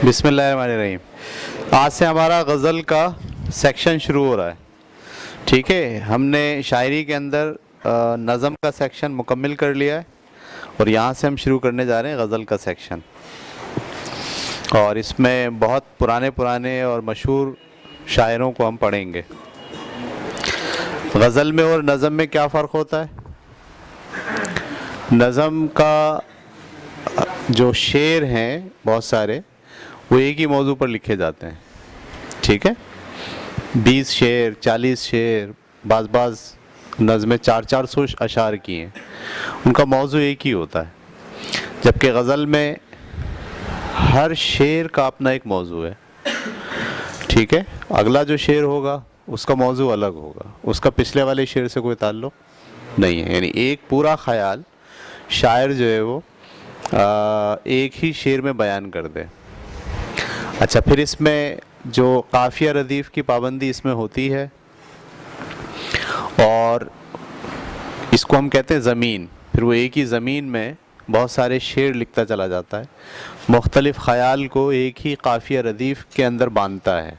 بسم اللہ الرحمن الرحیم۔ آج سے ہمارا غزل کا سیکشن شروع ہو رہا ہے، ٹھیک ہے۔ ہم نے شاعری کے اندر نظم کا سیکشن مکمل کر لیا ہے اور یہاں سے ہم شروع کرنے جا رہے ہیں غزل کا سیکشن، اور اس میں بہت پرانے اور مشہور شاعروں کو ہم پڑھیں گے۔ غزل میں اور نظم میں کیا فرق ہوتا ہے؟ نظم کا جو شعر ہیں بہت سارے وہ ایک ہی موضوع پر لکھے جاتے ہیں، ٹھیک ہے۔ 20 شعر 40 شعر، بعض نظمیں 400 اشعار کی ہیں، ان کا موضوع ایک ہی ہوتا ہے، جبکہ غزل میں ہر شعر کا اپنا ایک موضوع ہے، ٹھیک ہے۔ اگلا جو شعر ہوگا اس کا موضوع الگ ہوگا، اس کا پچھلے والے شعر سے کوئی تعلق نہیں ہے، یعنی ایک پورا خیال شاعر جو ہے وہ ایک ہی شعر میں بیان کر دے۔ اچھا، پھر اس میں جو قافیہ ردیف کی پابندی اس میں ہوتی ہے، اور اس کو ہم کہتے ہیں زمین۔ پھر وہ ایک ہی زمین میں بہت سارے شعر لکھتا چلا جاتا ہے، مختلف خیال کو ایک ہی قافیہ ردیف کے اندر باندھتا ہے،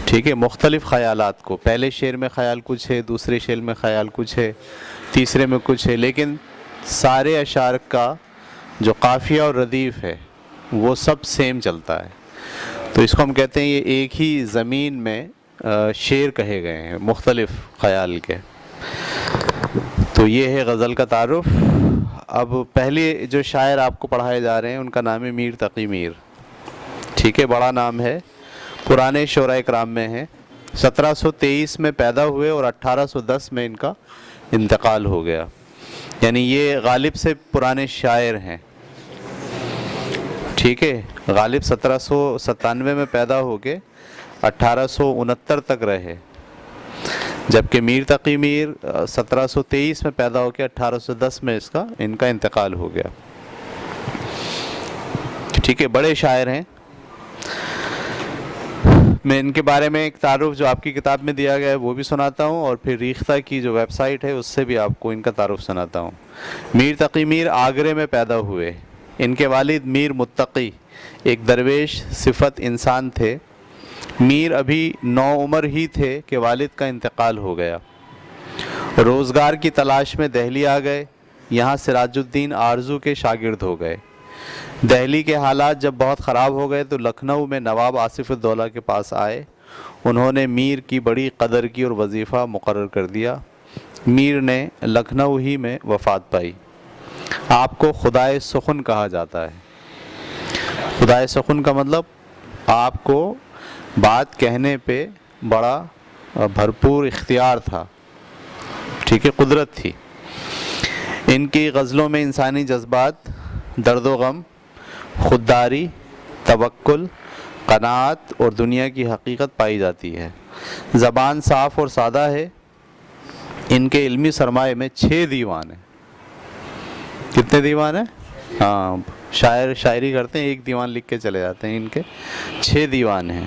ٹھیک ہے۔ مختلف خیالات کو، پہلے شعر میں خیال کچھ ہے، دوسرے شعر میں خیال کچھ ہے، تیسرے میں کچھ ہے، لیکن سارے اشعار کا جو قافیہ اور ردیف ہے وہ سب سیم چلتا ہے، تو اس کو ہم کہتے ہیں یہ ایک ہی زمین میں شعر کہے گئے ہیں مختلف خیال کے۔ تو یہ ہے غزل کا تعارف۔ اب پہلے جو شاعر آپ کو پڑھائے جا رہے ہیں ان کا نام ہے میر تقی میر، ٹھیک ہے، بڑا نام ہے، پرانے شعراء کرام میں ہیں۔ 1723 میں پیدا ہوئے اور 1810 میں ان کا انتقال ہو گیا، یعنی یہ غالب سے پرانے شاعر ہیں، ٹھیک ہے۔ غالب 1797 میں پیدا ہو کے 1869 تک رہے، جبکہ میر تقی میر 1723 میں پیدا ہو کے 1810 میں ان کا انتقال ہو گیا، ٹھیک ہے۔ بڑے شاعر ہیں۔ میں ان کے بارے میں ایک تعارف جو آپ کی کتاب میں دیا گیا ہے وہ بھی سناتا ہوں، اور پھر ریختہ کی جو ویب سائٹ ہے اس سے بھی آپ کو ان کا تعارف سناتا ہوں۔ میر تقی میر آگرے میں پیدا ہوئے۔ ان کے والد میر متقی ایک درویش صفت انسان تھے۔ میر ابھی نوعمر ہی تھے کہ والد کا انتقال ہو گیا۔ روزگار کی تلاش میں دہلی آ گئے، یہاں سراج الدین آرزو کے شاگرد ہو گئے۔ دہلی کے حالات جب بہت خراب ہو گئے تو لکھنؤ میں نواب آصف الدولہ کے پاس آئے، انہوں نے میر کی بڑی قدر کی اور وظیفہ مقرر کر دیا۔ میر نے لکھنؤ ہی میں وفات پائی۔ آپ کو خدائے سخن کہا جاتا ہے۔ خدائے سخن کا مطلب آپ کو بات کہنے پہ بڑا بھرپور اختیار تھا، ٹھیک ہے، قدرت تھی۔ ان کی غزلوں میں انسانی جذبات، درد و غم، خودداری، توکل، قناعت اور دنیا کی حقیقت پائی جاتی ہے۔ زبان صاف اور سادہ ہے۔ ان کے علمی سرمایہ میں 6 دیوان ہیں۔ کتنے دیوان ہیں؟ ہاں، شاعر شاعری کرتے ہیں ایک دیوان لکھ کے چلے جاتے ہیں، ان کے 6 دیوان ہیں۔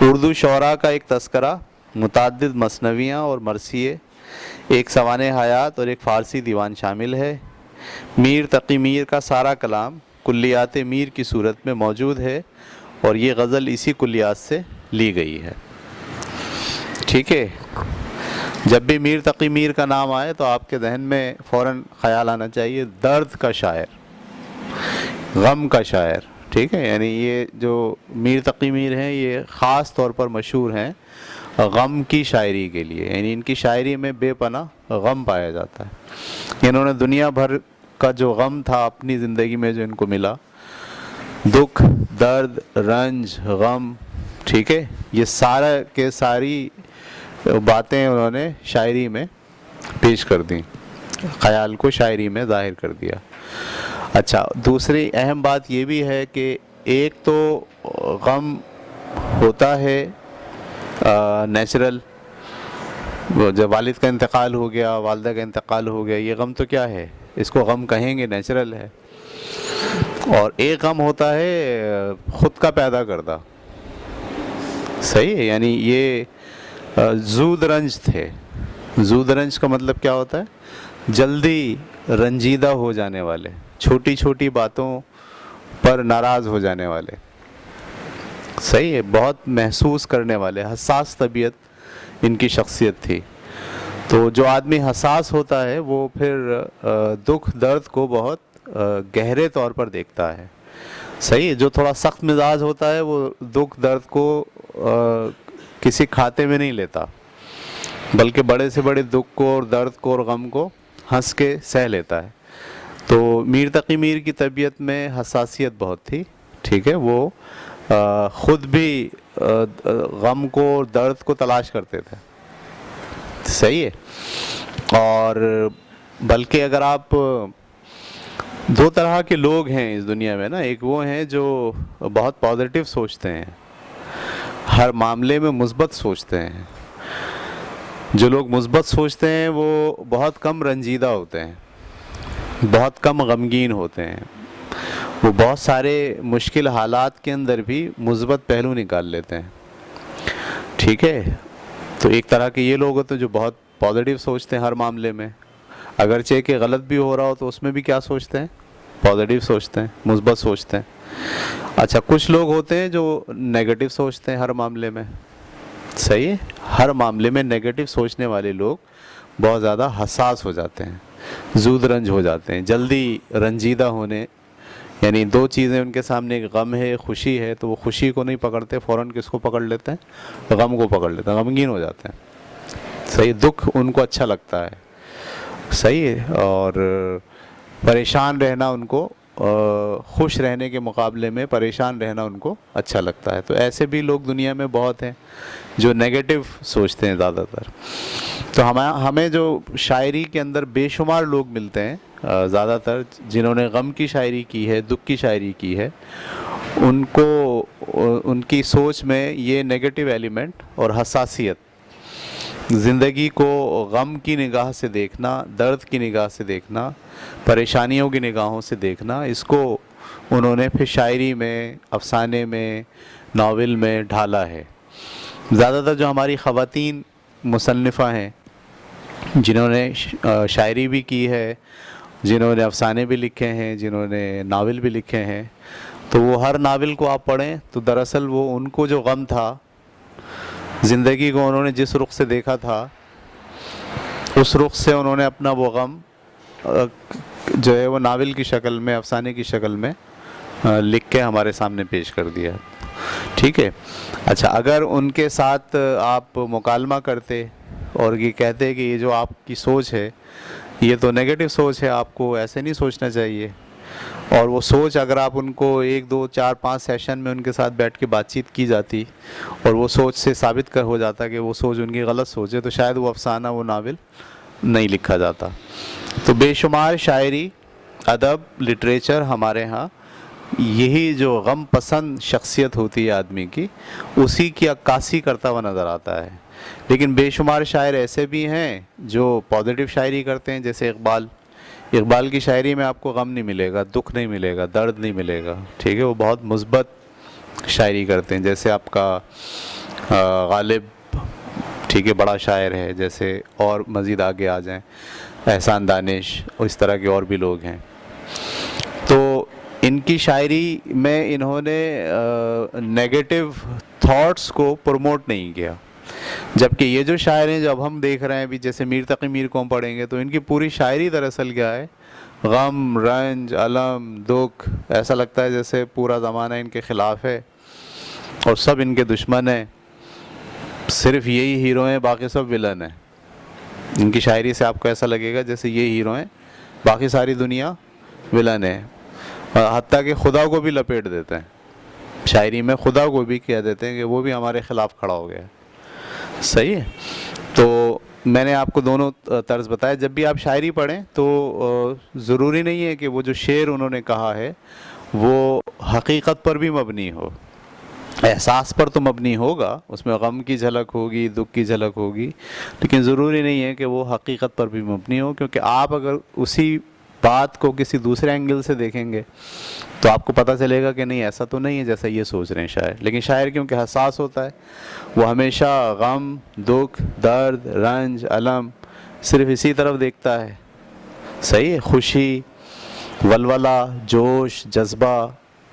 اردو شعراء کا ایک تذکرہ، متعدد مثنویاں اور مرثیے، ایک سوانح حیات اور ایک فارسی دیوان شامل ہے۔ میر تقی میر کا سارا کلام کلیات میر کی صورت میں موجود ہے، اور یہ غزل اسی کلیات سے لی گئی ہے، ٹھیک ہے۔ جب بھی میر تقی میر کا نام آئے تو آپ کے ذہن میں فوراً خیال آنا چاہیے درد کا شاعر، غم کا شاعر، ٹھیک ہے۔ یعنی یہ جو میر تقی میر ہیں یہ خاص طور پر مشہور ہیں غم کی شاعری کے لیے، یعنی ان کی شاعری میں بے پناہ غم پایا جاتا ہے۔ انہوں نے دنیا بھر کا جو غم تھا اپنی زندگی میں جو ان کو ملا، دکھ، درد، رنج، غم، ٹھیک ہے، یہ سارا کے ساری باتیں انہوں نے شاعری میں پیش کر دیں، خیال کو شاعری میں ظاہر کر دیا۔ اچھا، دوسری اہم بات یہ بھی ہے کہ ایک تو غم ہوتا ہے نیچرل، جب والد کا انتقال ہو گیا، والدہ کا انتقال ہو گیا، یہ غم تو کیا ہے، اس کو غم کہیں گے، نیچرل ہے۔ اور ایک غم ہوتا ہے خود کا پیدا کردہ، صحیح ہے، یعنی یہ زود رنج تھے۔ زود رنج کا مطلب کیا ہوتا ہے؟ جلدی رنجیدہ ہو جانے والے، چھوٹی چھوٹی باتوں پر پر ناراض ہو جانے والے. صحیح ہے, بہت محسوس کرنے والے, حساس طبیعت ان کی شخصیت تھی. تو جو آدمی حساس ہوتا ہے وہ پھر دکھ درد کو بہت گہرے طور پر دیکھتا ہے. صحیح ہے, جو تھوڑا سخت مزاج ہوتا ہے وہ دکھ درد کو کسی کھاتے میں نہیں لیتا, بلکہ بڑے سے بڑے دکھ کو اور درد کو اور غم کو ہنس کے سہ لیتا ہے. تو میر تقی میر کی طبیعت میں حساسیت بہت تھی. ٹھیک ہے, وہ خود بھی غم کو اور درد کو تلاش کرتے تھے. صحیح ہے. اور بلکہ اگر آپ, دو طرح کے لوگ ہیں اس دنیا میں نا, ایک وہ ہیں جو بہت پازیٹیو سوچتے ہیں, ہر معاملے میں مثبت سوچتے ہیں. جو لوگ مثبت سوچتے ہیں وہ بہت کم رنجیدہ ہوتے ہیں, بہت کم غمگین ہوتے ہیں, وہ بہت سارے مشکل حالات کے اندر بھی مثبت پہلو نکال لیتے ہیں. ٹھیک ہے, تو ایک طرح کے یہ لوگ ہوتے ہیں جو بہت پازیٹیو سوچتے ہیں ہر معاملے میں, اگرچہ کہ غلط بھی ہو رہا ہو تو اس میں بھی کیا سوچتے ہیں, پازیٹیو سوچتے ہیں, مثبت سوچتے ہیں. اچھا, کچھ لوگ ہوتے ہیں جو نیگیٹو سوچتے ہیں ہر معاملے میں. صحیح ہے, ہر معاملے میں نیگیٹو سوچنے والے لوگ بہت زیادہ حساس ہو جاتے ہیں, زود رنج ہو جاتے ہیں, جلدی رنجیدہ ہونے, یعنی دو چیزیں ان کے سامنے, ایک غم ہے خوشی ہے, تو وہ خوشی کو نہیں پکڑتے, فوراً کس کو پکڑ لیتے ہیں, غم کو پکڑ لیتے ہیں, غمگین ہو جاتے ہیں. صحیح, دکھ ان کو اچھا لگتا ہے. صحیح ہے, اور پریشان رہنا ان کو, خوش رہنے کے مقابلے میں پریشان رہنا ان کو اچھا لگتا ہے. تو ایسے بھی لوگ دنیا میں بہت ہیں جو نیگیٹو سوچتے ہیں زیادہ تر. تو ہمیں جو شاعری کے اندر بے شمار لوگ ملتے ہیں زیادہ تر, جنہوں نے غم کی شاعری کی ہے, دکھ کی شاعری کی ہے, ان کو ان کی سوچ میں یہ نیگیٹو ایلیمنٹ اور حساسیت, زندگی کو غم کی نگاہ سے دیکھنا, درد کی نگاہ سے دیکھنا, پریشانیوں کی نگاہوں سے دیکھنا, اس کو انہوں نے پھر شاعری میں, افسانے میں, ناول میں ڈھالا ہے. زیادہ تر جو ہماری خواتین مصنفہ ہیں, جنہوں نے شاعری بھی کی ہے, جنہوں نے افسانے بھی لکھے ہیں, جنہوں نے ناول بھی لکھے ہیں, تو وہ ہر ناول کو آپ پڑھیں تو دراصل وہ ان کو جو غم تھا, زندگی کو انہوں نے جس رخ سے دیکھا تھا, اس رخ سے انہوں نے اپنا وہ غم جو ہے وہ ناول کی شکل میں, افسانے کی شکل میں لکھ کے ہمارے سامنے پیش کر دیا. ٹھیک ہے. اچھا, اگر ان کے ساتھ آپ مکالمہ کرتے اور یہ کہتے کہ یہ جو آپ کی سوچ ہے یہ تو نیگیٹو سوچ ہے, آپ کو ایسے نہیں سوچنا چاہیے, اور وہ سوچ اگر آپ ان کو 1 2 4 5 سیشن میں ان کے ساتھ بیٹھ کے بات چیت کی جاتی اور وہ سوچ سے ثابت ہو جاتا کہ وہ سوچ ان کی غلط سوچ ہے, تو شاید وہ افسانہ, وہ ناول نہیں لکھا جاتا. تو بے شمار شاعری, ادب, لٹریچر ہمارے ہاں یہی جو غم پسند شخصیت ہوتی ہے آدمی کی, اسی کی عکاسی کرتا ہوا نظر آتا ہے. لیکن بے شمار شاعر ایسے بھی ہیں جو پازیٹیو شاعری کرتے ہیں, جیسے اقبال کی شاعری میں آپ کو غم نہیں ملے گا, دکھ نہیں ملے گا, درد نہیں ملے گا. ٹھیک ہے, وہ بہت مثبت شاعری کرتے ہیں. جیسے آپ کا غالب, ٹھیک ہے, بڑا شاعر ہے. جیسے اور مزید آگے آ جائیں, احسان دانش, اور اس طرح کے اور بھی لوگ ہیں. تو ان کی شاعری میں انہوں نے نیگیٹو تھاٹس کو پروموٹ نہیں کیا, جبکہ یہ جو شاعر ہیں جو اب ہم دیکھ رہے ہیں ابھی, جیسے میر تقی میر کو ہم پڑھیں گے تو ان کی پوری شاعری دراصل کیا ہے, غم, رنج, الم, دکھ, ایسا لگتا ہے جیسے پورا زمانہ ان کے خلاف ہے اور سب ان کے دشمن ہیں, صرف یہی ہیرو ہیں, باقی سب ولن ہیں. ان کی شاعری سے آپ کو ایسا لگے گا جیسے یہ ہیرو ہیں, باقی ساری دنیا ولن ہے. حتیٰ کہ خدا کو بھی لپیٹ دیتے ہیں شاعری میں, خدا کو بھی کہہ دیتے ہیں کہ وہ بھی ہمارے خلاف کھڑا ہو گیا. صحیح ہے. تو میں نے آپ کو دونوں طرز بتایا. جب بھی آپ شاعری پڑھیں تو ضروری نہیں ہے کہ وہ جو شعر انہوں نے کہا ہے وہ حقیقت پر بھی مبنی ہو, احساس پر تو مبنی ہوگا, اس میں غم کی جھلک ہوگی, دکھ کی جھلک ہوگی, لیکن ضروری نہیں ہے کہ وہ حقیقت پر بھی مبنی ہو. کیونکہ آپ اگر اسی بات کو کسی دوسرے اینگل سے دیکھیں گے تو آپ کو پتہ چلے گا کہ نہیں, ایسا تو نہیں ہے جیسا یہ سوچ رہے ہیں شاعر. لیکن شاعر کیونکہ حساس ہوتا ہے, وہ ہمیشہ غم, دکھ, درد, رنج, الم صرف اسی طرف دیکھتا ہے. صحیح ہے. خوشی, ولولہ, جوش, جذبہ,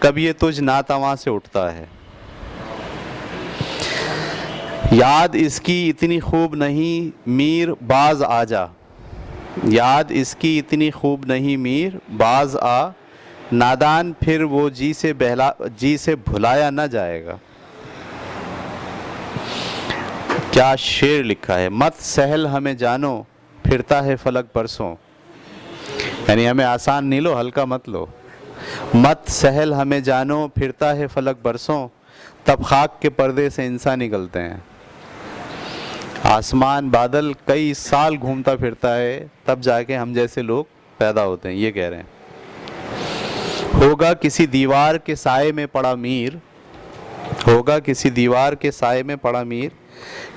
کب یہ تجھ ناتواں سے اٹھتا ہے۔ یاد اس کی اتنی خوب نہیں میر باز آ جا، یاد اس کی اتنی خوب نہیں میر باز آ، نادان پھر وہ جی سے بھلایا نہ جائے گا۔ کیا شعر لکھا ہے، مت سہل ہمیں جانو پھرتا ہے فلک برسوں، یعنی ہمیں آسان نہیں لو، ہلکا مت لو۔ مت سہل ہمیں جانو پھرتا ہے فلک برسوں، تب خاک کے پردے سے انسان نکلتے ہیں۔ آسمان بادل کئی سال گھومتا پھرتا ہے، تب جا کے ہم جیسے لوگ پیدا ہوتے ہیں، یہ کہہ رہے ہیں۔ ہوگا کسی دیوار کے سائے میں پڑا میر، ہوگا کسی دیوار کے سائے میں پڑا میر،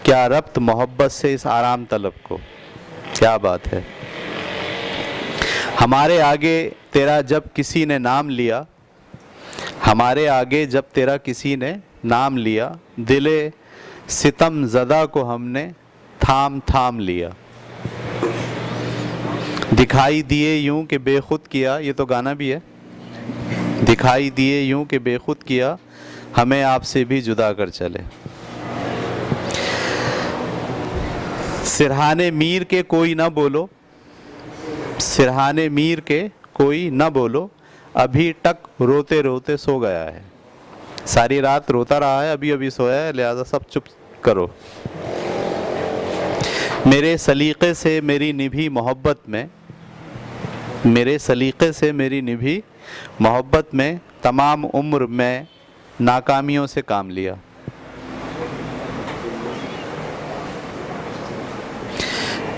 کیا ربط محبت سے اس آرام طلب کو۔ کیا بات ہے۔ ہمارے آگے تیرا جب کسی نے نام لیا، ہمارے آگے جب تیرا کسی نے نام لیا، دل ستم زدہ کو ہم نے تھام تھام لیا۔ دکھائی دیے یوں کہ بے خود کیا، یہ تو گانا بھی ہے۔ دکھائی دیے یوں کہ بے خود کیا، ہمیں آپ سے بھی جدا کر چلے۔ سرہانے میر کے کوئی نہ بولو، سرہانے میر کے کوئی نہ بولو، ابھی تک روتے روتے سو گیا ہے۔ ساری رات روتا رہا ہے، ابھی ابھی سویا ہے، لہذا سب چپ کرو۔ میرے سلیقے سے میری نبھی محبت میں، میرے سلیقے سے میری نبھی محبت میں، تمام عمر میں ناکامیوں سے کام لیا۔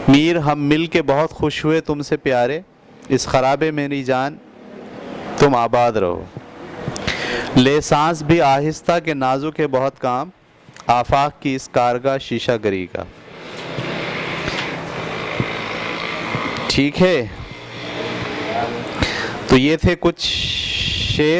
میر ہم مل کے بہت خوش ہوئے تم سے پیارے، اس خرابے میری جان تم آباد رہو۔ لے سانس بھی آہستہ کے نازک ہے بہت کام، آفاق کی اس کارگاہ شیشہ گری کا۔ ٹھیک ہے، تو یہ تھے کچھ شعر